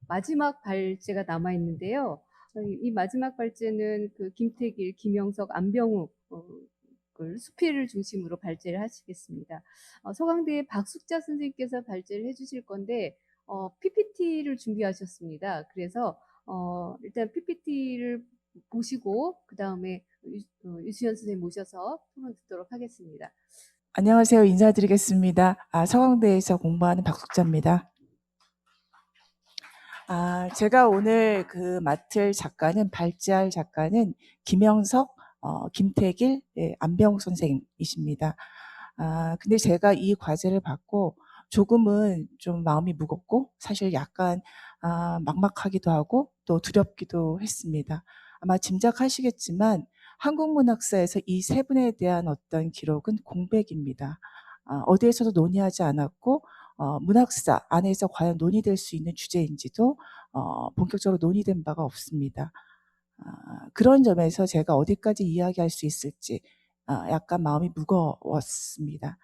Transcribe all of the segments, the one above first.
마지막 발제가 남아 있는데요. 이 마지막 발제는 그 김태길, 김영석, 안병욱 수필을 중심으로 발제를 하시겠습니다. 서강대의 박숙자 선생님께서 발제를 해주실 건데 PPT를 준비하셨습니다. 그래서 일단 PPT를 보시고 그 다음에 유수연 선생님 모셔서 토론 듣도록 하겠습니다. 안녕하세요. 인사드리겠습니다. 서강대에서 공부하는 박숙자입니다. 제가 오늘 맡을 작가는, 발제할 작가는 김영석, 김태길, 안병욱 선생님이십니다. 근데 제가 이 과제를 받고 조금은 좀 마음이 무겁고 사실 약간 막막하기도 하고 또 두렵기도 했습니다. 아마 짐작하시겠지만 한국 문학사에서 이 세 분에 대한 어떤 기록은 공백입니다. 어디에서도 논의하지 않았고 문학사 안에서 과연 논의될 수 있는 주제인지도 본격적으로 논의된 바가 없습니다. 그런 점에서 제가 어디까지 이야기할 수 있을지 약간 마음이 무거웠습니다.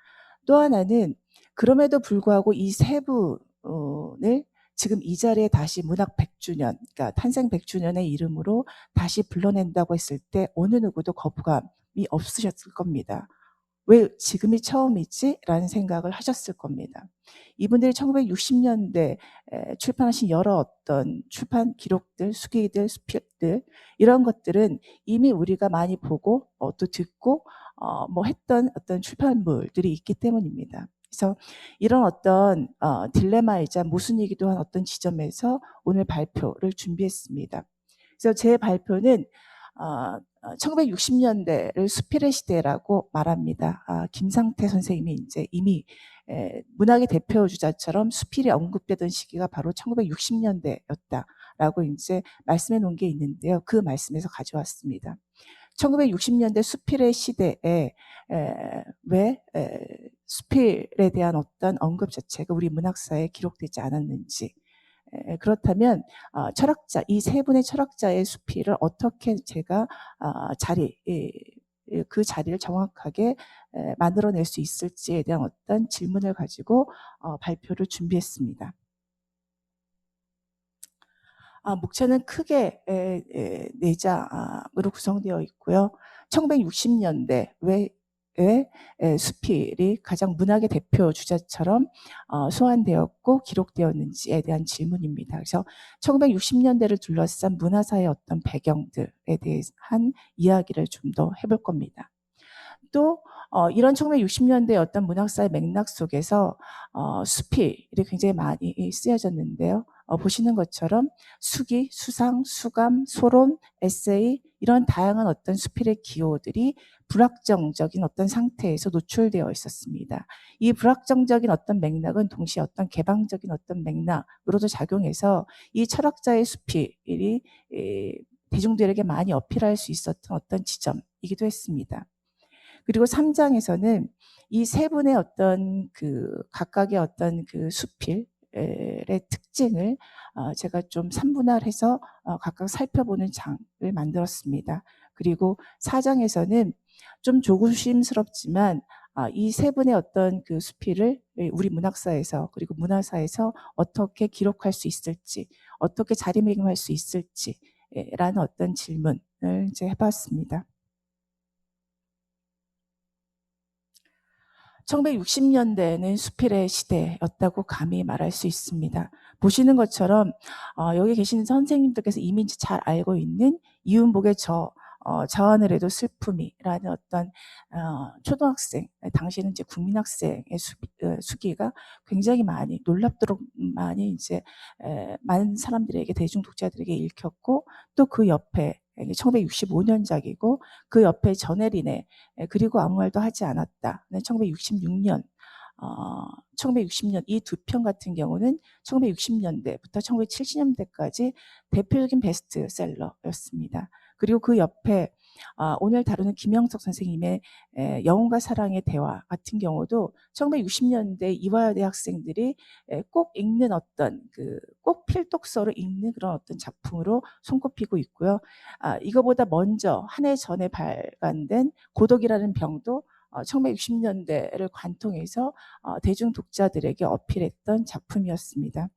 또 하나는 그럼에도 불구하고 이 세 분을 지금 이 자리에 다시 문학 100주년, 그러니까 탄생 100주년의 이름으로 다시 불러낸다고 했을 때 어느 누구도 거부감이 없으셨을 겁니다. 왜 지금이 처음이지? 라는 생각을 하셨을 겁니다. 이분들이 1960년대 출판하신 여러 어떤 출판 기록들, 수기들, 수필들 이런 것들은 이미 우리가 많이 보고 또 듣고 했던 어떤 출판물들이 있기 때문입니다. 그래서 이런 어떤 딜레마이자 모순이기도 한 어떤 지점에서 오늘 발표를 준비했습니다. 그래서 제 발표는 1960년대를 수필의 시대라고 말합니다. 김상태 선생님이 이제 이미 문학의 대표 주자처럼 수필이 언급되던 시기가 바로 1960년대였다라고 이제 말씀해 놓은 게 있는데요. 그 말씀에서 가져왔습니다. 1960년대 수필의 시대에 왜 수필에 대한 어떤 언급 자체가 우리 문학사에 기록되지 않았는지, 그렇다면 철학자, 이 세 분의 철학자의 수필을 어떻게 제가 그 자리를 정확하게 만들어낼 수 있을지에 대한 어떤 질문을 가지고 발표를 준비했습니다. 목차는 크게 4장으로 구성되어 있고요. 1960년대 왜 수필이 가장 문학의 대표 주자처럼 소환되었고 기록되었는지에 대한 질문입니다. 그래서 1960년대를 둘러싼 문화사의 어떤 배경들에 대한 이야기를 좀 더 해볼 겁니다. 또 이런 1960년대 어떤 문학사의 맥락 속에서 수필이 굉장히 많이 쓰여졌는데요. 보시는 것처럼 수기, 수상, 수감, 소론, 에세이 이런 다양한 어떤 수필의 기호들이 불확정적인 어떤 상태에서 노출되어 있었습니다. 이 불확정적인 어떤 맥락은 동시에 어떤 개방적인 어떤 맥락으로도 작용해서 이 철학자의 수필이 대중들에게 많이 어필할 수 있었던 어떤 지점이기도 했습니다. 그리고 3장에서는 이 세 분의 어떤 각각의 어떤 수필의 특징을 제가 좀 3분할해서 각각 살펴보는 장을 만들었습니다. 그리고 4장에서는 좀 조심스럽지만 이 세 분의 어떤 수필을 우리 문학사에서 그리고 문화사에서 어떻게 기록할 수 있을지, 어떻게 자리매김할 수 있을지라는 어떤 질문을 이제 해봤습니다. 1960년대에는 수필의 시대였다고 감히 말할 수 있습니다. 보시는 것처럼 여기 계신 선생님들께서 이미 잘 알고 있는 이윤복의 저하늘 해도 슬픔이라는 어떤 초등학생, 당시에는 이제 국민학생의 수기가 굉장히 많이 놀랍도록 많이 이제 많은 사람들에게 대중 독자들에게 읽혔고 또 그 옆에 1965년작이고 그 옆에 전혜린의 그리고 아무 말도 하지 않았다. 1966년 1960년 이 두 편 같은 경우는 1960년대부터 1970년대까지 대표적인 베스트셀러였습니다. 그리고 그 옆에 오늘 다루는 김영석 선생님의 영혼과 사랑의 대화 같은 경우도 1960년대 이화여대 학생들이 꼭 읽는 어떤 꼭 필독서로 읽는 그런 어떤 작품으로 손꼽히고 있고요. 이거보다 먼저 한 해 전에 발간된 고독이라는 병도 1960년대를 관통해서 대중 독자들에게 어필했던 작품이었습니다.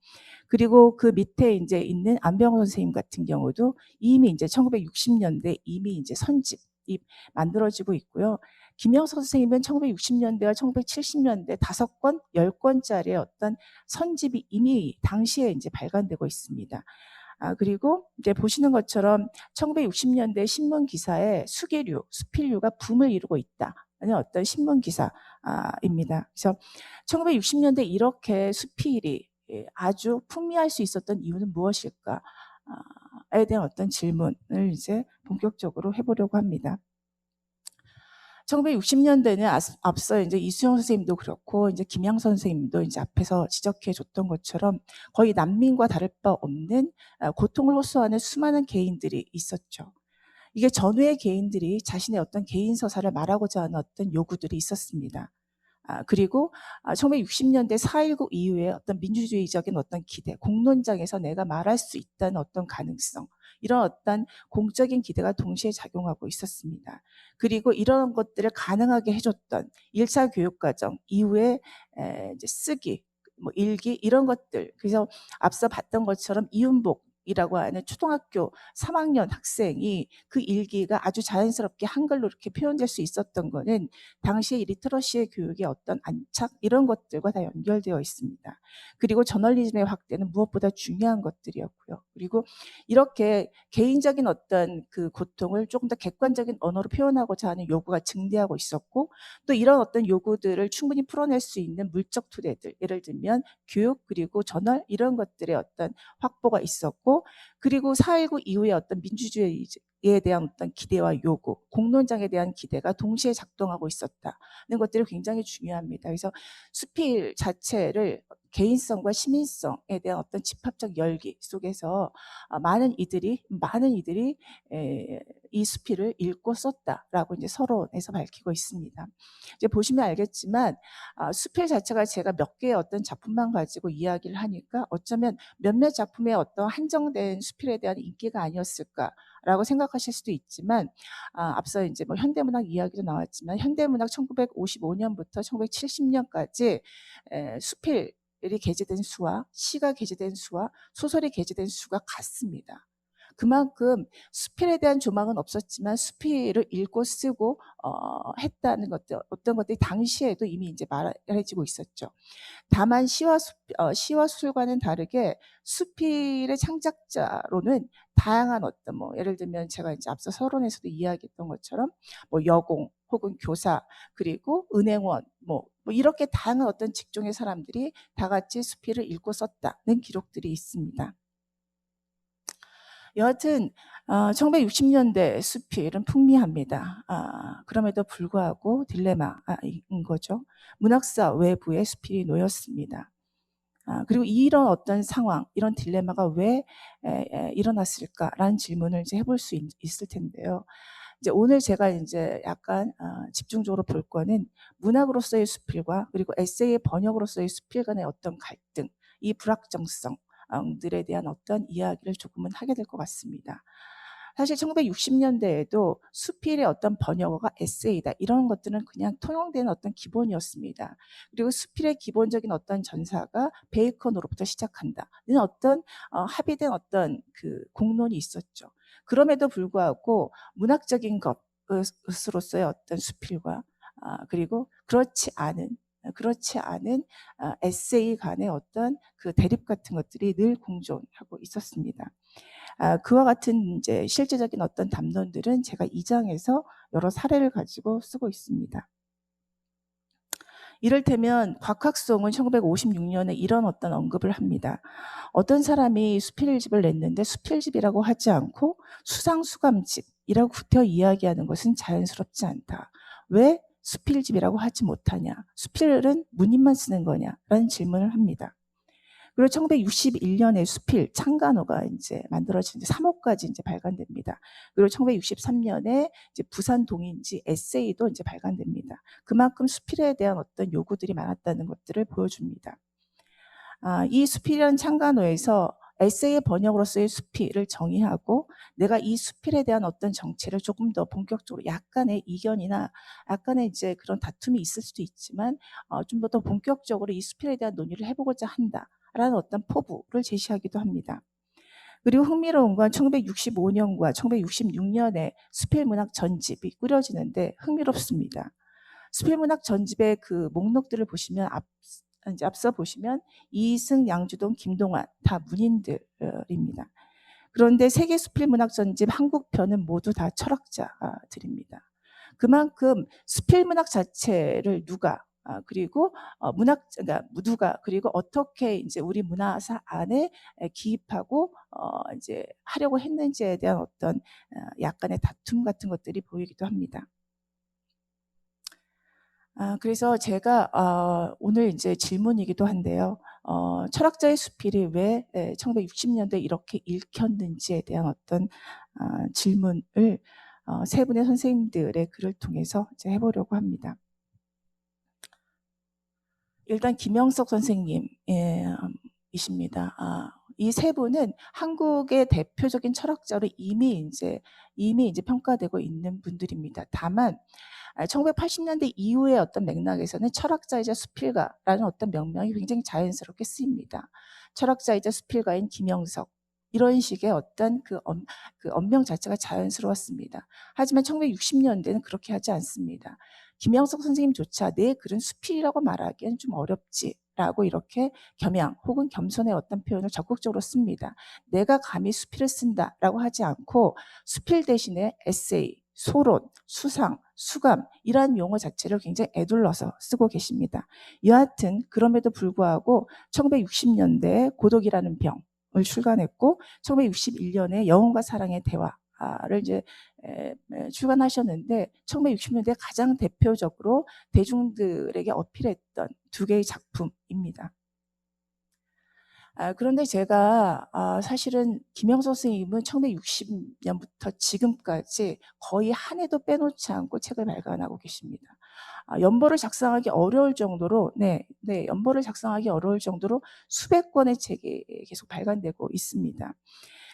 그리고 그 밑에 이제 있는 안병호 선생님 같은 경우도 이미 이제 1960년대 이미 이제 선집이 만들어지고 있고요. 김영석 선생님은 1960년대와 1970년대 5권, 10권짜리의 어떤 선집이 이미 당시에 이제 발간되고 있습니다. 그리고 이제 보시는 것처럼 1960년대 신문 기사에 수계류, 수필류가 붐을 이루고 있다는 어떤 신문 기사입니다. 그래서 1960년대 이렇게 수필이 아주 풍미할 수 있었던 이유는 무엇일까에 대한 어떤 질문을 이제 본격적으로 해보려고 합니다. 1960년대는 앞서 이제 이수영 선생님도 그렇고 이제 김양 선생님도 이제 앞에서 지적해 줬던 것처럼 거의 난민과 다를 바 없는 고통을 호소하는 수많은 개인들이 있었죠. 이게 전후의 개인들이 자신의 어떤 개인 서사를 말하고자 하는 어떤 요구들이 있었습니다. 그리고 1960년대 4.19 이후에 어떤 민주주의적인 어떤 기대, 공론장에서 내가 말할 수 있다는 어떤 가능성, 이런 어떤 공적인 기대가 동시에 작용하고 있었습니다. 그리고 이런 것들을 가능하게 해줬던 1차 교육과정 이후에 이제 쓰기, 뭐 일기 이런 것들. 그래서 앞서 봤던 것처럼 이윤복 이라고 하는 초등학교 3학년 학생이 그 일기가 아주 자연스럽게 한글로 이렇게 표현될 수 있었던 거는 당시의 리터러시의 교육의 어떤 안착 이런 것들과 다 연결되어 있습니다. 그리고 저널리즘의 확대는 무엇보다 중요한 것들이었고요. 그리고 이렇게 개인적인 어떤 그 고통을 조금 더 객관적인 언어로 표현하고자 하는 요구가 증대하고 있었고, 또 이런 어떤 요구들을 충분히 풀어낼 수 있는 물적 토대들, 예를 들면 교육 그리고 저널 이런 것들의 어떤 확보가 있었고, 그리고 4.19 이후에 어떤 민주주의에 대한 어떤 기대와 요구, 공론장에 대한 기대가 동시에 작동하고 있었다는 것들이 굉장히 중요합니다. 그래서 수필 자체를 개인성과 시민성에 대한 어떤 집합적 열기 속에서 많은 이들이 이 수필을 읽고 썼다라고 이제 서론에서 밝히고 있습니다. 이제 보시면 알겠지만 수필 자체가 제가 몇 개의 어떤 작품만 가지고 이야기를 하니까 어쩌면 몇몇 작품의 어떤 한정된 수필에 대한 인기가 아니었을까라고 생각하실 수도 있지만 앞서 이제 뭐 현대문학 이야기도 나왔지만 현대문학 1955년부터 1970년까지 수필이 게재된 수와 시가 게재된 수와 소설이 게재된 수가 같습니다. 그만큼 수필에 대한 조망은 없었지만 수필을 읽고 쓰고 했다는 것들, 어떤 것들이 당시에도 이미 이제 말해지고 있었죠. 다만 시와 수술과는 다르게 수필의 창작자로는 다양한 어떤 뭐 예를 들면 제가 이제 앞서 서론에서도 이야기했던 것처럼 뭐 여공 혹은 교사 그리고 은행원 뭐 이렇게 다양한 어떤 직종의 사람들이 다 같이 수필을 읽고 썼다는 기록들이 있습니다. 여하튼 1960년대 수필은 풍미합니다. 그럼에도 불구하고 딜레마인 거죠. 문학사 외부에 수필이 놓였습니다. 그리고 이런 어떤 상황, 이런 딜레마가 왜 일어났을까라는 질문을 이제 해볼 수 있을 텐데요. 이제 오늘 제가 이제 약간 집중적으로 볼 거는 문학으로서의 수필과 그리고 에세이의 번역으로서의 수필 간의 어떤 갈등, 이 불확정성들에 대한 어떤 이야기를 조금은 하게 될 것 같습니다. 사실 1960년대에도 수필의 어떤 번역어가 에세이다 이런 것들은 그냥 통용되는 어떤 기본이었습니다. 그리고 수필의 기본적인 어떤 전사가 베이컨으로부터 시작한다. 이런 어떤 합의된 어떤 그 공론이 있었죠. 그럼에도 불구하고 문학적인 것으로서의 어떤 수필과 그리고 그렇지 않은 에세이 간의 어떤 그 대립 같은 것들이 늘 공존하고 있었습니다. 그와 같은 이제 실제적인 어떤 담론들은 제가 2장에서 여러 사례를 가지고 쓰고 있습니다. 이를테면 곽학송은 1956년에 이런 어떤 언급을 합니다. 어떤 사람이 수필집을 냈는데 수필집이라고 하지 않고 수상수감집이라고 구태여 이야기하는 것은 자연스럽지 않다. 왜 수필집이라고 하지 못하냐? 수필은 문인만 쓰는 거냐라는 질문을 합니다. 그리고 1961년에 수필 창간호가 이제 만들어진 3호까지 이제 발간됩니다. 그리고 1963년에 이제 부산 동인지 에세이도 이제 발간됩니다. 그만큼 수필에 대한 어떤 요구들이 많았다는 것들을 보여줍니다. 이 수필이라는 창간호에서 에세이 번역으로서의 수필을 정의하고 내가 이 수필에 대한 어떤 정체를 조금 더 본격적으로 약간의 이견이나 약간의 이제 그런 다툼이 있을 수도 있지만 좀 더 본격적으로 이 수필에 대한 논의를 해보고자 한다라는 어떤 포부를 제시하기도 합니다. 그리고 흥미로운 건 1965년과 1966년에 수필문학 전집이 꾸려지는데 흥미롭습니다. 수필문학 전집의 그 목록들을 보시면 이제 앞서 보시면 이승, 양주동, 김동완 다 문인들입니다. 그런데 세계 수필문학 전집 한국편은 모두 다 철학자들입니다. 그만큼 수필문학 자체를 누가 그리고 그러니까 누가 그리고 어떻게 이제 우리 문화사 안에 기입하고 이제 하려고 했는지에 대한 어떤 약간의 다툼 같은 것들이 보이기도 합니다. 그래서 제가 오늘 이제 질문이기도 한데요. 철학자의 수필이 왜 1960년대 이렇게 읽혔는지에 대한 어떤 질문을 세 분의 선생님들의 글을 통해서 이제 해보려고 합니다. 일단 김영석 선생님이십니다. 이 세 분은 한국의 대표적인 철학자로 이미 이제 평가되고 있는 분들입니다. 다만 1980년대 이후의 어떤 맥락에서는 철학자이자 수필가라는 어떤 명명이 굉장히 자연스럽게 쓰입니다. 철학자이자 수필가인 김영석 이런 식의 어떤 그 언명 자체가 자연스러웠습니다. 하지만 1960년대는 그렇게 하지 않습니다. 김영석 선생님조차 내 글은 수필이라고 말하기엔 좀 어렵지라고 이렇게 겸양 혹은 겸손의 어떤 표현을 적극적으로 씁니다. 내가 감히 수필을 쓴다라고 하지 않고 수필 대신에 에세이, 소론, 수상, 수감 이러한 용어 자체를 굉장히 에둘러서 쓰고 계십니다. 여하튼 그럼에도 불구하고 1960년대에 고독이라는 병을 출간했고 1961년에 영혼과 사랑의 대화를 이제 출간하셨는데 1960년대 가장 대표적으로 대중들에게 어필했던 두 개의 작품입니다. 그런데 제가 사실은 김영석 선생님은 1960년부터 지금까지 거의 한 해도 빼놓지 않고 책을 발간하고 계십니다. 연보를 작성하기 어려울 정도로 연보를 작성하기 어려울 정도로 수백 권의 책이 계속 발간되고 있습니다.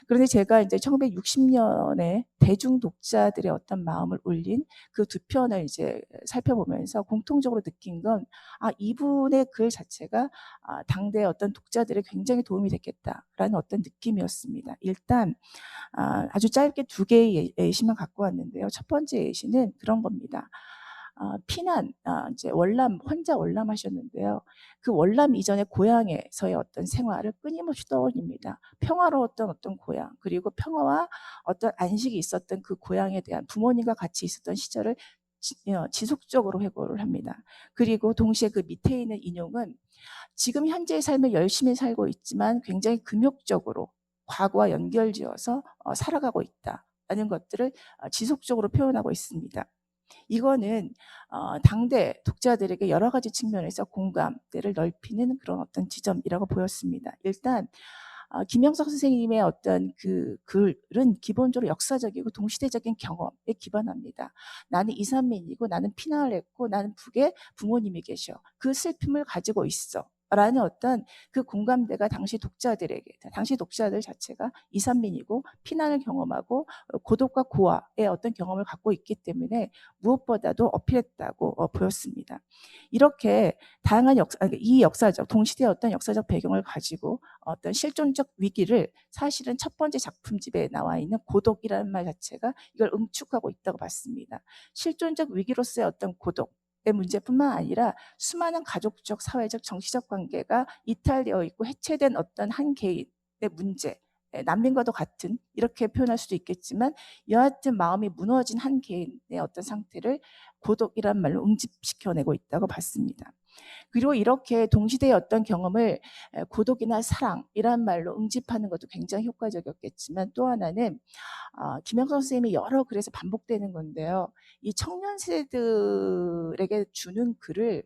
그런데 제가 이제 1960년에 대중 독자들의 어떤 마음을 울린 그 두 편을 이제 살펴보면서 공통적으로 느낀 건 이분의 글 자체가 당대 어떤 독자들의 굉장히 도움이 됐겠다라는 어떤 느낌이었습니다. 일단 아주 짧게 두 개의 예시만 갖고 왔는데요. 첫 번째 예시는 그런 겁니다. 피난, 이제 혼자 월남하셨는데요. 그 월남 이전의 고향에서의 어떤 생활을 끊임없이 떠올립니다. 평화로웠던 어떤 고향, 그리고 평화와 어떤 안식이 있었던 그 고향에 대한 부모님과 같이 있었던 시절을 지속적으로 회고를 합니다. 그리고 동시에 그 밑에 있는 인용은 지금 현재의 삶을 열심히 살고 있지만 굉장히 금욕적으로 과거와 연결지어서 살아가고 있다라는 것들을 지속적으로 표현하고 있습니다. 이거는 당대 독자들에게 여러 가지 측면에서 공감대를 넓히는 그런 어떤 지점이라고 보였습니다. 일단 김영석 선생님의 어떤 그 글은 기본적으로 역사적이고 동시대적인 경험에 기반합니다. 나는 이산민이고 나는 피난을 했고 나는 북에 부모님이 계셔. 그 슬픔을 가지고 있어. 라는 어떤 그 공감대가 당시 독자들 자체가 이산민이고 피난을 경험하고 고독과 고아의 어떤 경험을 갖고 있기 때문에 무엇보다도 어필했다고 보였습니다. 이렇게 다양한 이 역사적 동시대의 어떤 역사적 배경을 가지고 어떤 실존적 위기를 사실은 첫 번째 작품집에 나와 있는 고독이라는 말 자체가 이걸 응축하고 있다고 봤습니다. 실존적 위기로서의 어떤 고독의 문제뿐만 아니라 수많은 가족적, 사회적, 정치적 관계가 이탈되어 있고 해체된 어떤 한 개인의 문제, 난민과도 같은 이렇게 표현할 수도 있겠지만 여하튼 마음이 무너진 한 개인의 어떤 상태를 고독이란 말로 응집시켜내고 있다고 봤습니다. 그리고 이렇게 동시대의 어떤 경험을 고독이나 사랑이란 말로 응집하는 것도 굉장히 효과적이었겠지만 또 하나는 김영선 선생님이 여러 글에서 반복되는 건데요. 이 청년 세대들에게 주는 글을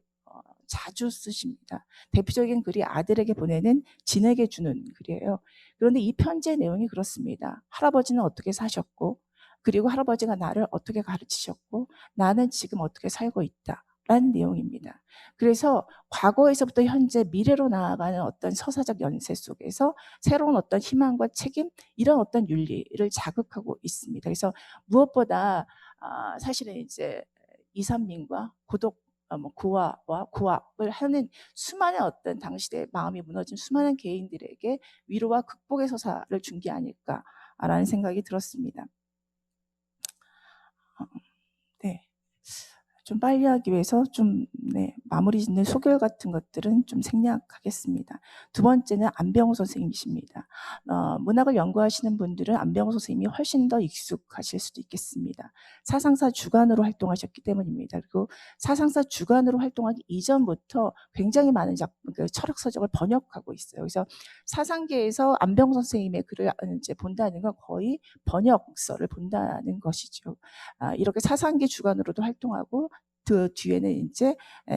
자주 쓰십니다. 대표적인 글이 아들에게 보내는 진에게 주는 글이에요. 그런데 이 편지의 내용이 그렇습니다. 할아버지는 어떻게 사셨고 그리고 할아버지가 나를 어떻게 가르치셨고 나는 지금 어떻게 살고 있다. 라는 내용입니다. 그래서 과거에서부터 현재 미래로 나아가는 어떤 서사적 연세 속에서 새로운 어떤 희망과 책임 이런 어떤 윤리를 자극하고 있습니다. 그래서 무엇보다 사실은 이제 이선민과 고독 뭐 고아와 고압을 하는 수많은 어떤 당시의 마음이 무너진 수많은 개인들에게 위로와 극복의 서사를 준 게 아닐까라는 생각이 들었습니다. 네. 좀 빨리 하기 위해서 좀 마무리 짓는 소결 같은 것들은 좀 생략하겠습니다. 두 번째는 안병호 선생님이십니다. 문학을 연구하시는 분들은 안병호 선생님이 훨씬 더 익숙하실 수도 있겠습니다. 사상사 주간으로 활동하셨기 때문입니다. 그리고 사상사 주간으로 활동하기 이전부터 굉장히 많은 철학 서적을 번역하고 있어요. 그래서 사상계에서 안병호 선생님의 글을 이제 본다는 건 거의 번역서를 본다는 것이죠. 이렇게 사상계 주간으로도 활동하고 그 뒤에는 이제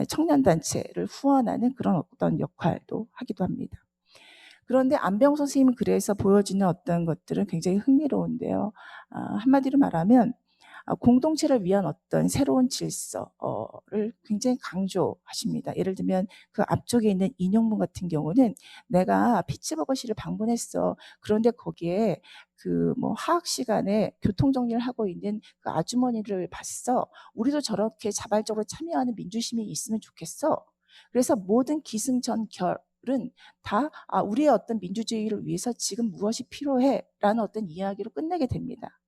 청년단체를 후원하는 그런 어떤 역할도 하기도 합니다. 그런데 안병호 선생님은 그래서 보여지는 어떤 것들은 굉장히 흥미로운데요. 한마디로 말하면 공동체를 위한 어떤 새로운 질서를 굉장히 강조하십니다. 예를 들면 그 앞쪽에 있는 인용문 같은 경우는 내가 피츠버거시를 방문했어. 그런데 거기에 그 뭐 화학 시간에 교통 정리를 하고 있는 그 아주머니를 봤어. 우리도 저렇게 자발적으로 참여하는 민주시민이 있으면 좋겠어. 그래서 모든 기승전결은 다 우리의 어떤 민주주의를 위해서 지금 무엇이 필요해라는 어떤 이야기로 끝내게 됩니다.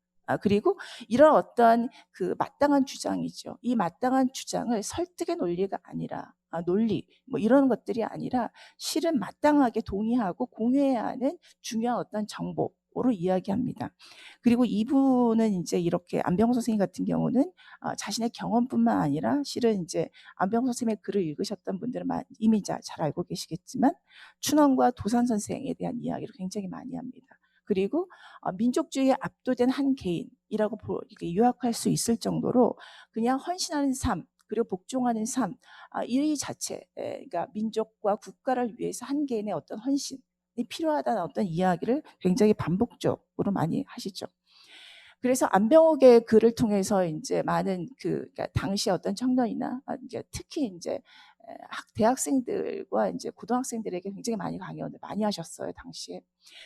그리고 이런 어떤 그 마땅한 주장이죠. 이 마땅한 주장을 설득의 논리가 아니라 논리 뭐 이런 것들이 아니라 실은 마땅하게 동의하고 공유해야 하는 중요한 어떤 정보로 이야기합니다. 그리고 이분은 이제 이렇게 안병호 선생님 같은 경우는 자신의 경험뿐만 아니라 실은 이제 안병호 선생님의 글을 읽으셨던 분들은 이미 잘 알고 계시겠지만 춘원과 도산 선생에 대한 이야기를 굉장히 많이 합니다. 그리고 민족주의에 압도된 한 개인이라고 이렇게 요약할 수 있을 정도로 그냥 헌신하는 삶 그리고 복종하는 삶 이 자체 그러니까 민족과 국가를 위해서 한 개인의 어떤 헌신이 필요하다는 어떤 이야기를 굉장히 반복적으로 많이 하시죠. 그래서 안병옥의 글을 통해서 이제 많은 그러니까 당시 어떤 청년이나 이제 특히 이제 대학생들과 이제 고등학생들에게 굉장히 많이 강연을 많이 하셨어요 당시에.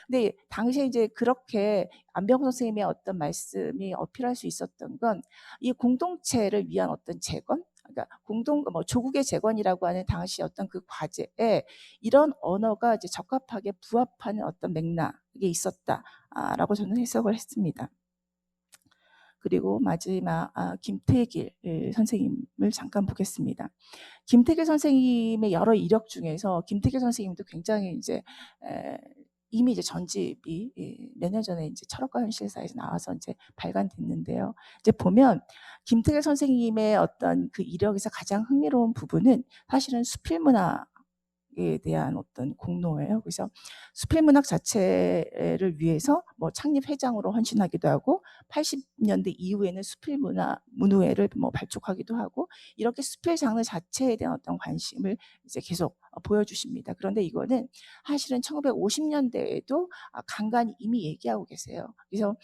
근데 당시에 이제 그렇게 안병옥 선생님의 어떤 말씀이 어필할 수 있었던 건 이 공동체를 위한 어떤 재건, 그러니까 조국의 재건이라고 하는 당시 어떤 그 과제에 이런 언어가 이제 적합하게 부합하는 어떤 맥락이 있었다라고 저는 해석을 했습니다. 그리고 마지막 김태길 선생님을 잠깐 보겠습니다. 김태길 선생님의 여러 이력 중에서 김태길 선생님도 굉장히 이제 이미 이제 전집이 몇 년 전에 이제 철학과 현실사에서 나와서 이제 발간됐는데요. 이제 보면 김태길 선생님의 어떤 그 이력에서 가장 흥미로운 부분은 사실은 수필문화 에 대한 어떤 공로예요. 그래서 수필문학 자체를 위해서 뭐 창립 회장으로 헌신하기도 하고 80년대 이후에는 수필문화문우회를 뭐 발족하기도 하고 이렇게 수필 장르 자체에 대한 어떤 관심을 이제 계속 보여주십니다. 그런데 이거는 사실은 1950년대에도 간간히 이미 얘기하고 계세요. 그래서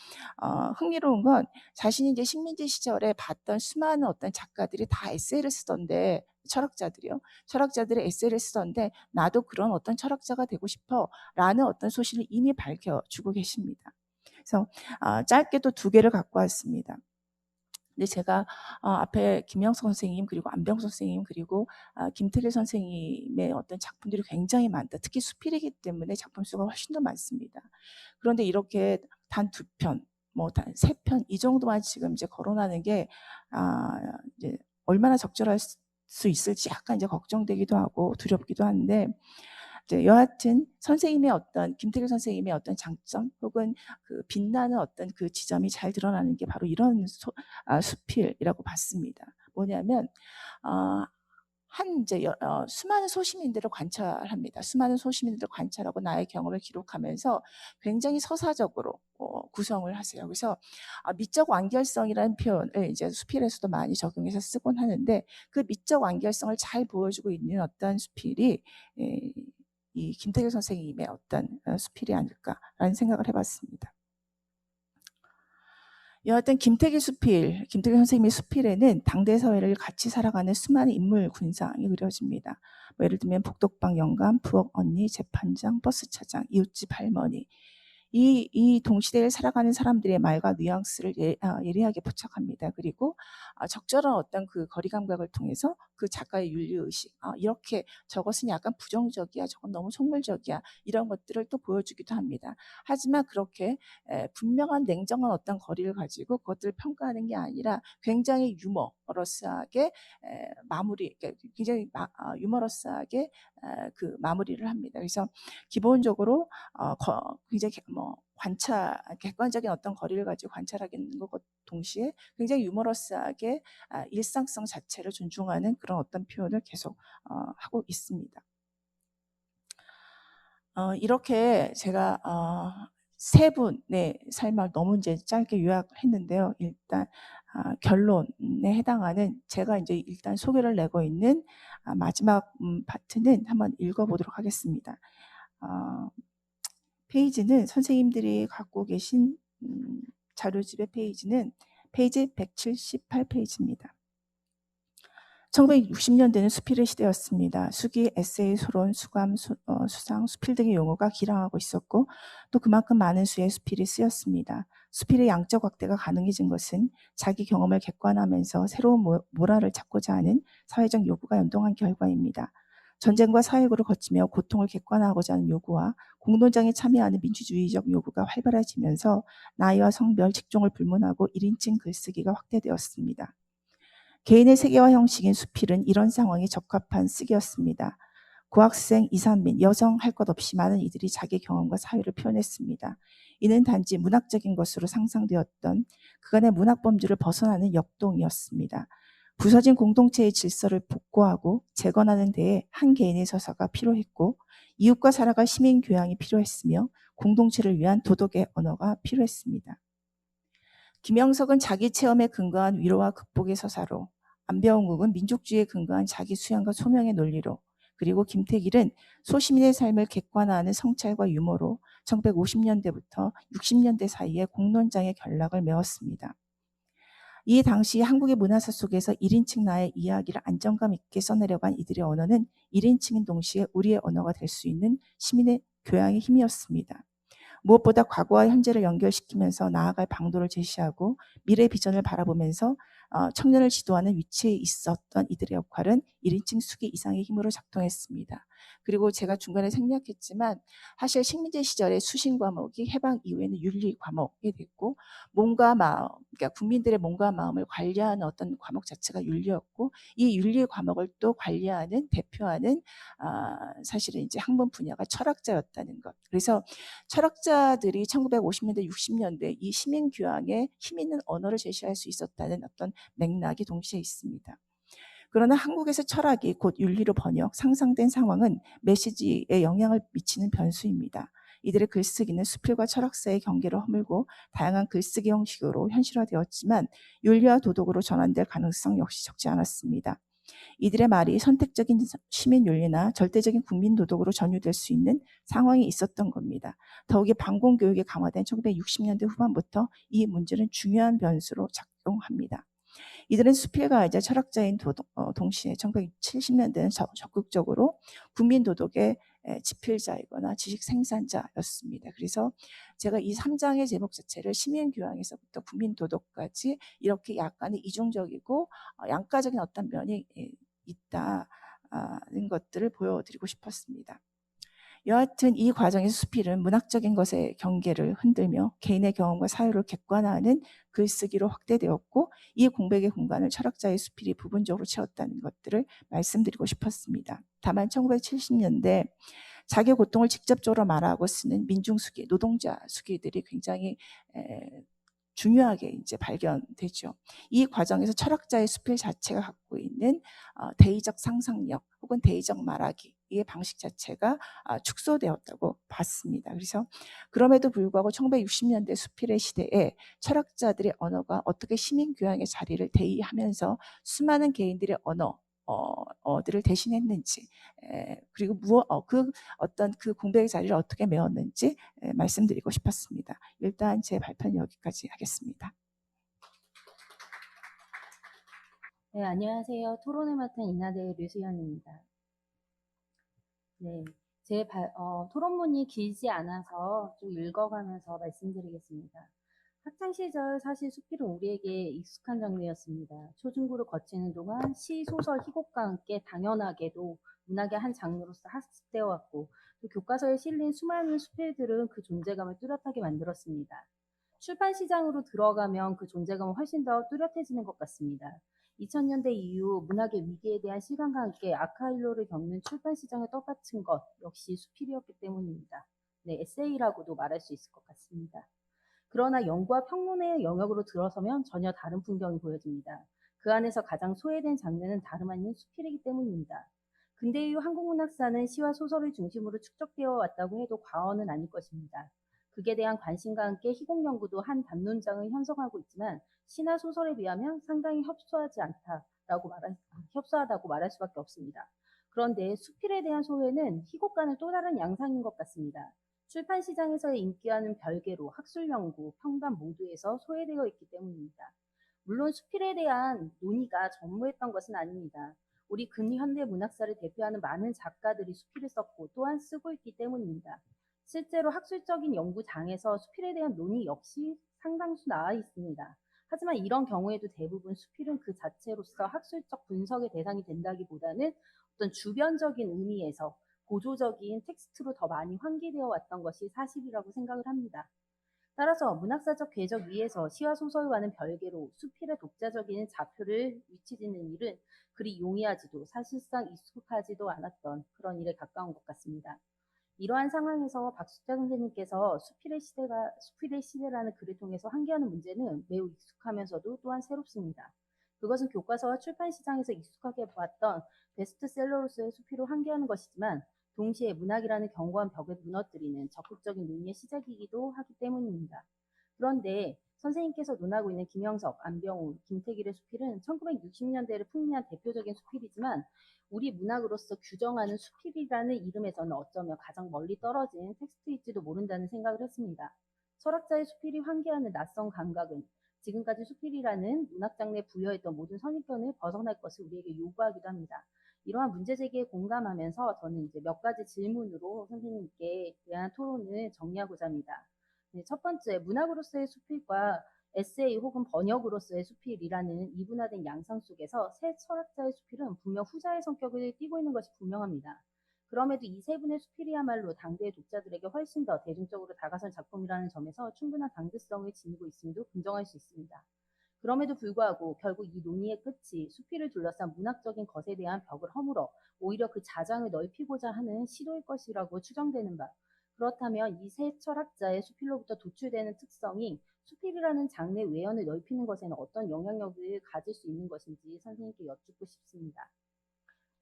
흥미로운 건 자신이 이제 식민지 시절에 봤던 수많은 어떤 작가들이 다 에세이를 쓰던데 철학자들이요. 철학자들의 에세이를 쓰던데 나도 그런 어떤 철학자가 되고 싶어라는 어떤 소신을 이미 밝혀주고 계십니다. 그래서 짧게도 두 개를 갖고 왔습니다. 근데 제가 앞에 김영석 선생님 그리고 안병 선생님 그리고 김태길 선생님의 어떤 작품들이 굉장히 많다. 특히 수필이기 때문에 작품 수가 훨씬 더 많습니다. 그런데 이렇게 단 두 편, 뭐 단 세 편 이 정도만 지금 이제 거론하는 게 이제 얼마나 적절할 수 있을지 약간 이제 걱정되기도 하고 두렵기도 한데 이제 여하튼 선생님의 어떤 김태길 선생님의 어떤 장점 혹은 그 빛나는 어떤 그 지점이 잘 드러나는 게 바로 이런 수필이라고 봤습니다. 뭐냐면 한 이제 수많은 소시민들을 관찰합니다. 수많은 소시민들을 관찰하고 나의 경험을 기록하면서 굉장히 서사적으로 구성을 하세요. 그래서 미적 완결성이라는 표현을 이제 수필에서도 많이 적용해서 쓰곤 하는데 그 미적 완결성을 잘 보여주고 있는 어떤 수필이 이 김태길 선생님의 어떤 수필이 아닐까라는 생각을 해봤습니다. 여하튼 김태길 선생님의 수필에는 당대 사회를 같이 살아가는 수많은 인물 군상이 그려집니다. 뭐 예를 들면 복덕방 영감, 부엌 언니, 재판장, 버스 차장, 이웃집 할머니. 이 동시대를 살아가는 사람들의 말과 뉘앙스를 예리하게 포착합니다. 그리고 적절한 어떤 그 거리 감각을 통해서 그 작가의 윤리의식, 이렇게 저것은 약간 부정적이야, 저건 너무 속물적이야, 이런 것들을 또 보여주기도 합니다. 하지만 그렇게 분명한 냉정한 어떤 거리를 가지고 그것들을 평가하는 게 아니라 굉장히 유머러스하게 마무리, 굉장히 유머러스하게 그 마무리를 합니다. 그래서 기본적으로 굉장히 객관적인 어떤 거리를 가지고 관찰하는 것 동시에 굉장히 유머러스하게 일상성 자체를 존중하는 그런 어떤 표현을 계속 하고 있습니다. 이렇게 제가 세 분의 삶을 너무 이제 짧게 요약했는데요. 일단 결론에 해당하는 제가 이제 일단 소개를 내고 있는 마지막 파트는 한번 읽어보도록 하겠습니다. 페이지는 선생님들이 갖고 계신 자료집의 페이지는 페이지 178페이지입니다. 1960년대는 수필의 시대였습니다. 수기, 에세이, 소론, 수감, 수상, 수필 등의 용어가 기량하고 있었고 또 그만큼 많은 수의 수필이 쓰였습니다. 수필의 양적 확대가 가능해진 것은 자기 경험을 객관화하면서 새로운 모랄을 찾고자 하는 사회적 요구가 연동한 결과입니다. 전쟁과 사회고를 거치며 고통을 객관화하고자 하는 요구와 공론장에 참여하는 민주주의적 요구가 활발해지면서 나이와 성별, 직종을 불문하고 1인칭 글쓰기가 확대되었습니다. 개인의 세계화 형식인 수필은 이런 상황에 적합한 쓰기였습니다. 고학생, 이산민, 여성 할 것 없이 많은 이들이 자기 경험과 사유를 표현했습니다. 이는 단지 문학적인 것으로 상상되었던 그간의 문학 범주를 벗어나는 역동이었습니다. 부서진 공동체의 질서를 복구하고 재건하는 데에 한 개인의 서사가 필요했고 이웃과 살아갈 시민 교양이 필요했으며 공동체를 위한 도덕의 언어가 필요했습니다. 김영석은 자기 체험에 근거한 위로와 극복의 서사로, 안병욱은 민족주의에 근거한 자기 수양과 소명의 논리로, 그리고 김태길은 소시민의 삶을 객관화하는 성찰과 유머로 1950년대부터 60년대 사이에 공론장의 결락을 메웠습니다. 이 당시 한국의 문화사 속에서 1인칭 나의 이야기를 안정감 있게 써내려간 이들의 언어는 1인칭인 동시에 우리의 언어가 될 수 있는 시민의 교양의 힘이었습니다. 무엇보다 과거와 현재를 연결시키면서 나아갈 방도를 제시하고 미래 비전을 바라보면서 청년을 지도하는 위치에 있었던 이들의 역할은 1인칭 수기 이상의 힘으로 작동했습니다. 그리고 제가 중간에 생략했지만 사실 식민지 시절의 수신 과목이 해방 이후에는 윤리 과목이 됐고 몸과 마음, 그러니까 국민들의 몸과 마음을 관리하는 어떤 과목 자체가 윤리였고 이 윤리 과목을 또 관리하는 대표하는 사실은 이제 학문 분야가 철학자였다는 것. 그래서 철학자들이 1950년대, 60년대 이 시민 교양에 힘 있는 언어를 제시할 수 있었다는 어떤 맥락이 동시에 있습니다. 그러나 한국에서 철학이 곧 윤리로 번역, 상상된 상황은 메시지에 영향을 미치는 변수입니다. 이들의 글쓰기는 수필과 철학사의 경계를 허물고 다양한 글쓰기 형식으로 현실화되었지만 윤리와 도덕으로 전환될 가능성 역시 적지 않았습니다. 이들의 말이 선택적인 시민 윤리나 절대적인 국민 도덕으로 전유될 수 있는 상황이 있었던 겁니다. 더욱이 반공교육이 강화된 1960년대 후반부터 이 문제는 중요한 변수로 작용합니다. 이들은 수필가이자 철학자인 동시에 1970년대는 적극적으로 국민 도덕의 지필자이거나 지식 생산자였습니다. 그래서 제가 이 3장의 제목 자체를 시민교양에서부터 국민도덕까지 이렇게 약간의 이중적이고 양가적인 어떤 면이 있다는 것들을 보여드리고 싶었습니다. 여하튼 이 과정에서 수필은 문학적인 것의 경계를 흔들며 개인의 경험과 사유를 객관화하는 글쓰기로 확대되었고 이 공백의 공간을 철학자의 수필이 부분적으로 채웠다는 것들을 말씀드리고 싶었습니다. 다만 1970년대 자기 고통을 직접적으로 말하고 쓰는 민중수기, 노동자 수기들이 굉장히 중요하게 이제 발견되죠. 이 과정에서 철학자의 수필 자체가 갖고 있는 대의적 상상력 혹은 대의적 말하기 이 방식 자체가 축소되었다고 봤습니다. 그래서 그럼에도 불구하고 1960년대 수필의 시대에 철학자들의 언어가 어떻게 시민교양의 자리를 대의하면서 수많은 개인들의 언어들을 대신했는지 그리고 그 어떤 그 공백의 자리를 어떻게 메웠는지 말씀드리고 싶었습니다. 일단 제 발표는 여기까지 하겠습니다. 네, 안녕하세요. 토론을 맡은 인하대 류수연입니다. 네, 토론문이 길지 않아서 좀 읽어가면서 말씀드리겠습니다. 학창시절 사실 수필은 우리에게 익숙한 장르였습니다. 초중고를 거치는 동안 시, 소설, 희곡과 함께 당연하게도 문학의 한 장르로서 학습되어 왔고, 또 교과서에 실린 수많은 수필들은 그 존재감을 뚜렷하게 만들었습니다. 출판 시장으로 들어가면 그 존재감은 훨씬 더 뚜렷해지는 것 같습니다. 2000년대 이후 문학의 위기에 대한 시간과 함께 아카일로를 겪는 출판 시장을 떠받친 것 역시 수필이었기 때문입니다. 네, 에세이라고도 말할 수 있을 것 같습니다. 그러나 연구와 평론의 영역으로 들어서면 전혀 다른 풍경이 보여집니다. 그 안에서 가장 소외된 장르는 다름 아닌 수필이기 때문입니다. 근대 이후 한국 문학사는 시와 소설을 중심으로 축적되어 왔다고 해도 과언은 아닐 것입니다. 극에 대한 관심과 함께 희곡 연구도 한 담론장을 형성하고 있지만 시나 소설에 비하면 상당히 협소하다고 말할 수밖에 없습니다. 그런데 수필에 대한 소외는 희곡과는 또 다른 양상인 것 같습니다. 출판 시장에서의 인기와는 별개로 학술 연구, 평단 모두에서 소외되어 있기 때문입니다. 물론 수필에 대한 논의가 전무했던 것은 아닙니다. 우리 근현대 문학사를 대표하는 많은 작가들이 수필을 썼고 또한 쓰고 있기 때문입니다. 실제로 학술적인 연구장에서 수필에 대한 논의 역시 상당수 나와 있습니다. 하지만 이런 경우에도 대부분 수필은 그 자체로서 학술적 분석의 대상이 된다기보다는 어떤 주변적인 의미에서 보조적인 텍스트로 더 많이 환기되어 왔던 것이 사실이라고 생각을 합니다. 따라서 문학사적 궤적 위에서 시와 소설과는 별개로 수필의 독자적인 자표를 위치짓는 일은 그리 용이하지도 사실상 익숙하지도 않았던 그런 일에 가까운 것 같습니다. 이러한 상황에서 박숙자 선생님께서 수필의 시대라는 글을 통해서 환기하는 문제는 매우 익숙하면서도 또한 새롭습니다. 그것은 교과서와 출판 시장에서 익숙하게 보았던 베스트셀러로서의 수필을 환기하는 것이지만 동시에 문학이라는 견고한 벽을 무너뜨리는 적극적인 논의의 시작이기도 하기 때문입니다. 그런데 선생님께서 논하고 있는 김영석, 안병우, 김태길의 수필은 1960년대를 풍미한 대표적인 수필이지만 우리 문학으로서 규정하는 수필이라는 이름에서는 어쩌면 가장 멀리 떨어진 텍스트일지도 모른다는 생각을 했습니다. 철학자의 수필이 환기하는 낯선 감각은 지금까지 수필이라는 문학 장르에 부여했던 모든 선입견을 벗어날 것을 우리에게 요구하기도 합니다. 이러한 문제 제기에 공감하면서 저는 이제 몇 가지 질문으로 선생님께 대한 토론을 정리하고자 합니다. 네, 첫 번째, 문학으로서의 수필과 에세이 혹은 번역으로서의 수필이라는 이분화된 양상 속에서 새 철학자의 수필은 분명 후자의 성격을 띠고 있는 것이 분명합니다. 그럼에도 이 세 분의 수필이야말로 당대의 독자들에게 훨씬 더 대중적으로 다가선 작품이라는 점에서 충분한 당대성을 지니고 있음도 긍정할 수 있습니다. 그럼에도 불구하고 결국 이 논의의 끝이 수필을 둘러싼 문학적인 것에 대한 벽을 허물어 오히려 그 자장을 넓히고자 하는 시도일 것이라고 추정되는 바, 그렇다면 이 세 철학자의 수필로부터 도출되는 특성이 수필이라는 장르의 외연을 넓히는 것에는 어떤 영향력을 가질 수 있는 것인지 선생님께 여쭙고 싶습니다.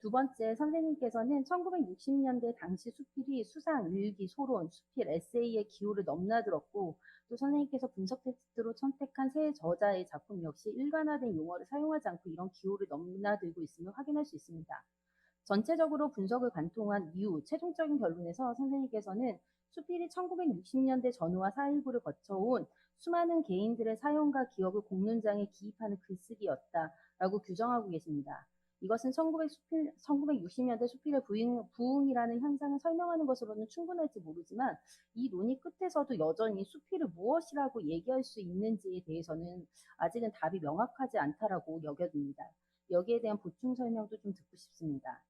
두 번째, 선생님께서는 1960년대 당시 수필이 수상, 일기, 소론, 수필, 에세이의 기호를 넘나들었고 또 선생님께서 분석 텍스트로 선택한 새 저자의 작품 역시 일관화된 용어를 사용하지 않고 이런 기호를 넘나들고 있음을 확인할 수 있습니다. 전체적으로 분석을 관통한 이후 최종적인 결론에서 선생님께서는 수필이 1960년대 전후와 4.19를 거쳐온 수많은 개인들의 사용과 기억을 공론장에 기입하는 글쓰기였다라고 규정하고 계십니다. 이것은 1960년대 수필의 부흥이라는 현상을 설명하는 것으로는 충분할지 모르지만 이 논의 끝에서도 여전히 수필을 무엇이라고 얘기할 수 있는지에 대해서는 아직은 답이 명확하지 않다라고 여겨집니다. 여기에 대한 보충 설명도 좀 듣고 싶습니다.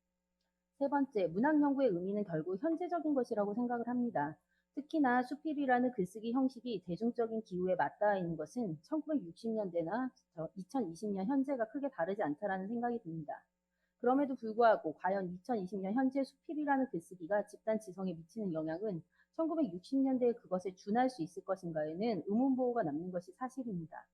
세 번째, 문학 연구의 의미는 결국 현재적인 것이라고 생각을 합니다. 특히나 수필이라는 글쓰기 형식이 대중적인 기후에 맞닿아 있는 것은 1960년대나 2020년 현재가 크게 다르지 않다라는 생각이 듭니다. 그럼에도 불구하고 과연 2020년 현재 수필이라는 글쓰기가 집단 지성에 미치는 영향은 1960년대에 그것에 준할 수 있을 것인가에는 의문보호가 남는 것이 사실입니다.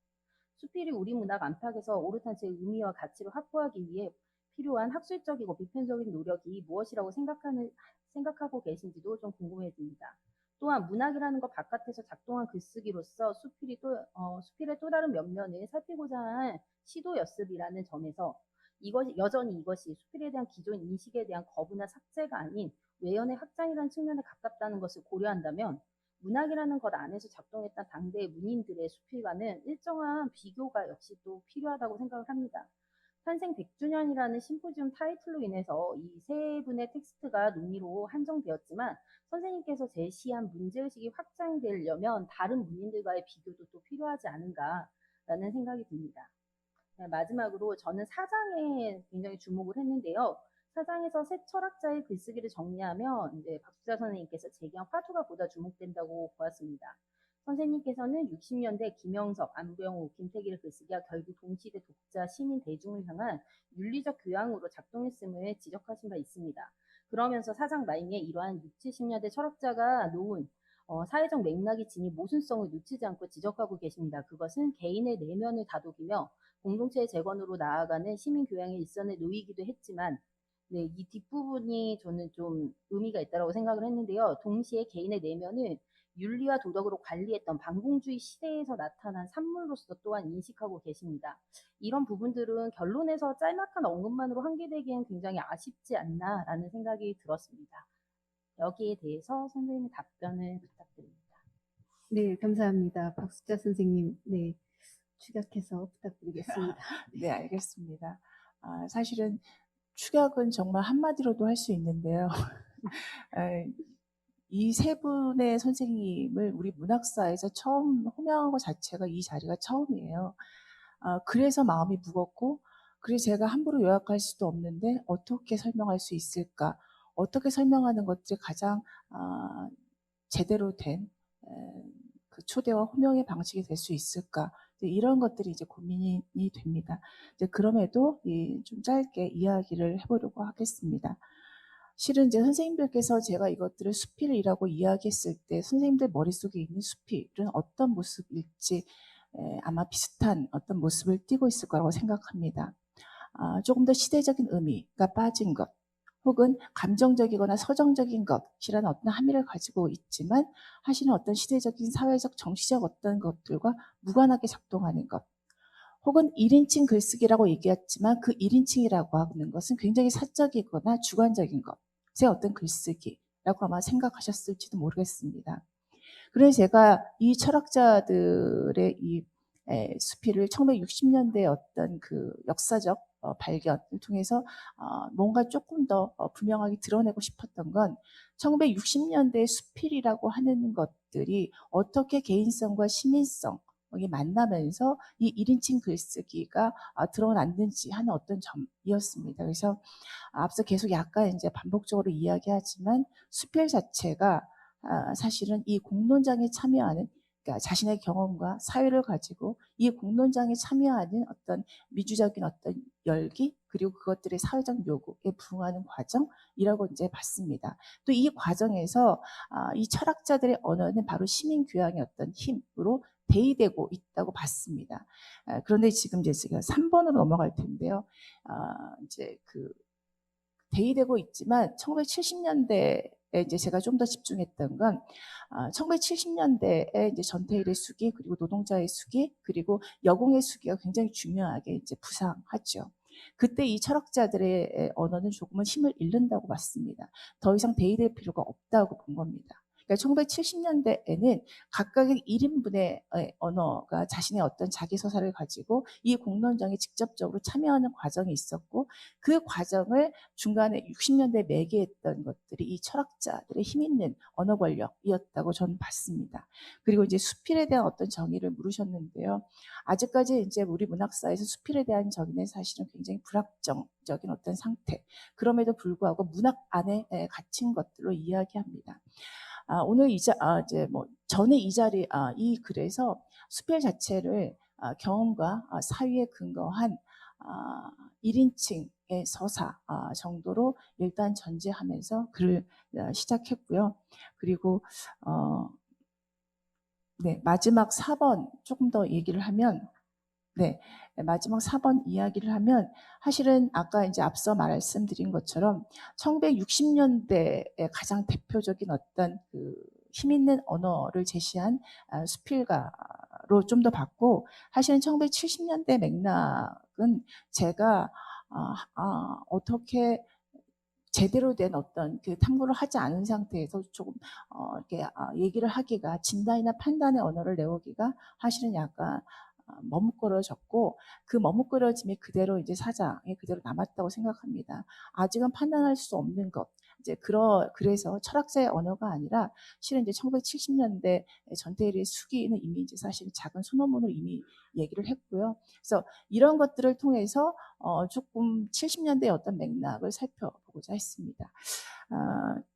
수필이 우리 문학 안팎에서 오르탄체의 의미와 가치를 확보하기 위해 필요한 학술적이고 비판적인 노력이 무엇이라고 생각하고 계신지도 좀 궁금해집니다. 또한 문학이라는 것 바깥에서 작동한 글쓰기로서 수필의 또 다른 면면을 살피고자 한 시도였습이라는 점에서 여전히 이것이 수필에 대한 기존 인식에 대한 거부나 삭제가 아닌 외연의 확장이라는 측면에 가깝다는 것을 고려한다면 문학이라는 것 안에서 작동했던 당대의 문인들의 수필과는 일정한 비교가 역시 또 필요하다고 생각을 합니다. 탄생 100주년이라는 심포지움 타이틀로 인해서 이 세 분의 텍스트가 논의로 한정되었지만 선생님께서 제시한 문제의식이 확장되려면 다른 문인들과의 비교도 또 필요하지 않은가라는 생각이 듭니다. 네, 마지막으로 저는 사장에 굉장히 주목을 했는데요. 사장에서 새 철학자의 글쓰기를 정리하면 이제 박수자 선생님께서 제기한 화두가 보다 주목된다고 보았습니다. 선생님께서는 60년대 김영석, 안병우, 김태길 글쓰기가 결국 동시대 독자, 시민, 대중을 향한 윤리적 교양으로 작동했음을 지적하신 바 있습니다. 그러면서 사장 말미에 이러한 60, 70년대 철학자가 놓은 사회적 맥락이 지닌 모순성을 놓치지 않고 지적하고 계십니다. 그것은 개인의 내면을 다독이며 공동체의 재건으로 나아가는 시민 교양의 일선에 놓이기도 했지만, 네, 이 뒷부분이 저는 좀 의미가 있다고 생각을 했는데요. 동시에 개인의 내면을 윤리와 도덕으로 관리했던 반공주의 시대에서 나타난 산물로서 또한 인식하고 계십니다. 이런 부분들은 결론에서 짤막한 언급만으로 한계되기엔 굉장히 아쉽지 않나라는 생각이 들었습니다. 여기에 대해서 선생님의 답변을 부탁드립니다. 네, 감사합니다. 박숙자 선생님, 네, 축약해서 부탁드리겠습니다. 네, 알겠습니다. 사실은 축약은 정말 한마디로도 할 수 있는데요. 이 세 분의 선생님을 우리 문학사에서 처음 호명한 것 자체가 이 자리가 처음이에요. 그래서 마음이 무겁고, 그래서 제가 함부로 요약할 수도 없는데 어떻게 설명할 수 있을까? 어떻게 설명하는 것들이 가장 제대로 된 그 초대와 호명의 방식이 될 수 있을까? 이런 것들이 이제 고민이 됩니다. 이제 그럼에도 좀 짧게 이야기를 해보려고 하겠습니다. 실은 이제 선생님들께서 제가 이것들을 수필이라고 이야기했을 때 선생님들 머릿속에 있는 수필은 어떤 모습일지 아마 비슷한 어떤 모습을 띠고 있을 거라고 생각합니다. 조금 더 시대적인 의미가 빠진 것, 혹은 감정적이거나 서정적인 것이라는 어떤 함의를 가지고 있지만 사실은 어떤 시대적인 사회적 정치적 어떤 것들과 무관하게 작동하는 것, 혹은 1인칭 글쓰기라고 얘기했지만 그 1인칭이라고 하는 것은 굉장히 사적이거나 주관적인 것의 어떤 글쓰기라고 아마 생각하셨을지도 모르겠습니다. 그래서 제가 이 철학자들의 이 수필을 1960년대 어떤 그 역사적 발견을 통해서 뭔가 조금 더 분명하게 드러내고 싶었던 건 1960년대 수필이라고 하는 것들이 어떻게 개인성과 시민성이 만나면서 이 1인칭 글쓰기가 드러났는지 하는 어떤 점이었습니다. 그래서 앞서 계속 약간 이제 반복적으로 이야기하지만 수필 자체가 사실은 이 공론장에 참여하는, 그러니까 자신의 경험과 사유를 가지고 이 공론장에 참여하는 어떤 미주적인 어떤 열기, 그리고 그것들의 사회적 요구에 부응하는 과정이라고 이제 봤습니다. 또 이 과정에서 이 철학자들의 언어는 바로 시민 교양의 어떤 힘으로 대의되고 있다고 봤습니다. 그런데 지금 이제 제가 3번으로 넘어갈 텐데요. 이제 그 대의되고 있지만 1970년대에 이제 제가 좀 더 집중했던 건 1970년대에 이제 전태일의 수기, 그리고 노동자의 수기, 그리고 여공의 수기가 굉장히 중요하게 이제 부상하죠. 그때 이 철학자들의 언어는 조금은 힘을 잃는다고 봤습니다. 더 이상 대의될 필요가 없다고 본 겁니다. 그러니까 1970년대에는 각각의 1인분의 언어가 자신의 어떤 자기 서사를 가지고 이 공론장에 직접적으로 참여하는 과정이 있었고, 그 과정을 중간에 60년대에 매개했던 것들이 이 철학자들의 힘 있는 언어 권력이었다고 저는 봤습니다. 그리고 이제 수필에 대한 어떤 정의를 물으셨는데요. 아직까지 이제 우리 문학사에서 수필에 대한 정의는 사실은 굉장히 불확정적인 어떤 상태. 그럼에도 불구하고 문학 안에 갇힌 것들로 이야기합니다. 오늘 이제 저는 이 자리 이 글에서 수필 자체를 경험과 사유에 근거한 1인칭의 서사 정도로 일단 전제하면서 글을 시작했고요. 그리고 네, 마지막 4번 조금 더 얘기를 하면, 네, 마지막 4번 이야기를 하면 사실은 아까 이제 앞서 말씀드린 것처럼 1960년대의 가장 대표적인 어떤 그 힘 있는 언어를 제시한 수필가로 좀 더 봤고, 사실은 1970년대 맥락은 제가 어떻게 제대로 된 어떤 그 탐구를 하지 않은 상태에서 조금 이렇게 얘기를 하기가, 진단이나 판단의 언어를 내오기가 사실은 약간 머뭇거려졌고 그 머뭇거려짐이 그대로 이제 사장에 그대로 남았다고 생각합니다. 아직은 판단할 수 없는 것. 이제 그래서 철학자의 언어가 아니라 실은 이제 1970년대 전태일의 수기는 이미 이제 사실 작은 소논문을 이미 얘기를 했고요. 그래서 이런 것들을 통해서 조금 70년대의 어떤 맥락을 살펴보고자 했습니다.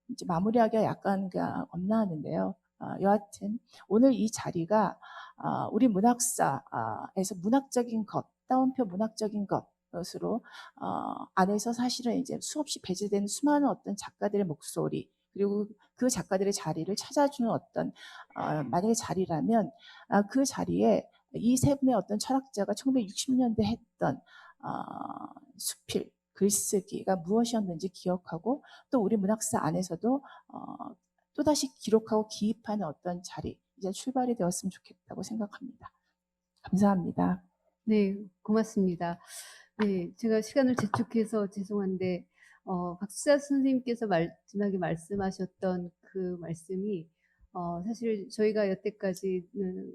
이제 마무리하기가 약간 겁나는데요. 여하튼 오늘 이 자리가 우리 문학사에서 문학적인 것, 따옴표 문학적인 것으로 안에서 사실은 이제 수없이 배제된 수많은 어떤 작가들의 목소리 그리고 그 작가들의 자리를 찾아주는 어떤 만약에 자리라면 그 자리에 이 세 분의 어떤 철학자가 1960년대 했던 수필, 글쓰기가 무엇이었는지 기억하고 또 우리 문학사 안에서도 또다시 기록하고 기입하는 어떤 자리, 이제 출발이 되었으면 좋겠다고 생각합니다. 감사합니다. 네, 고맙습니다. 네, 제가 시간을 재촉해서 죄송한데, 박수자 선생님께서 마지막에 말씀하셨던 그 말씀이, 사실 저희가 여태까지는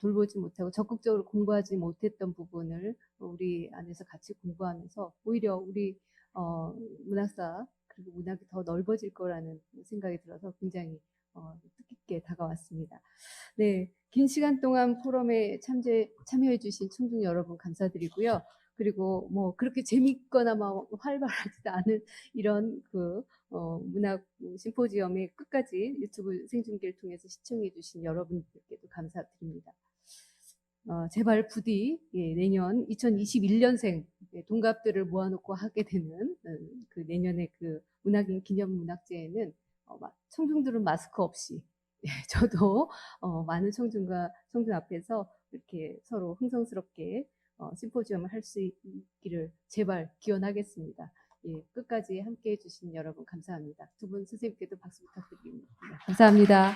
돌보지 못하고 적극적으로 공부하지 못했던 부분을 우리 안에서 같이 공부하면서 오히려 우리 문학사 그리고 문학이 더 넓어질 거라는 생각이 들어서 굉장히 뜻깊게 다가왔습니다. 네, 긴 시간 동안 포럼에 참여해주신 청중 여러분 감사드리고요. 그리고 뭐 그렇게 재밌거나 막 활발하지도 않은 이런 문학 심포지엄의 끝까지 유튜브 생중계를 통해서 시청해주신 여러분들께도 감사드립니다. 제발 부디 내년 2021년생 동갑들을 모아놓고 하게 되는 그 내년의 그 문학인 기념문학제에는 청중들은 마스크 없이 저도 많은 청중 앞에서 이렇게 서로 흥성스럽게 심포지엄을 할 수 있기를 제발 기원하겠습니다. 예, 끝까지 함께해 주신 여러분 감사합니다. 두 분 선생님께도 박수 부탁드립니다. 감사합니다.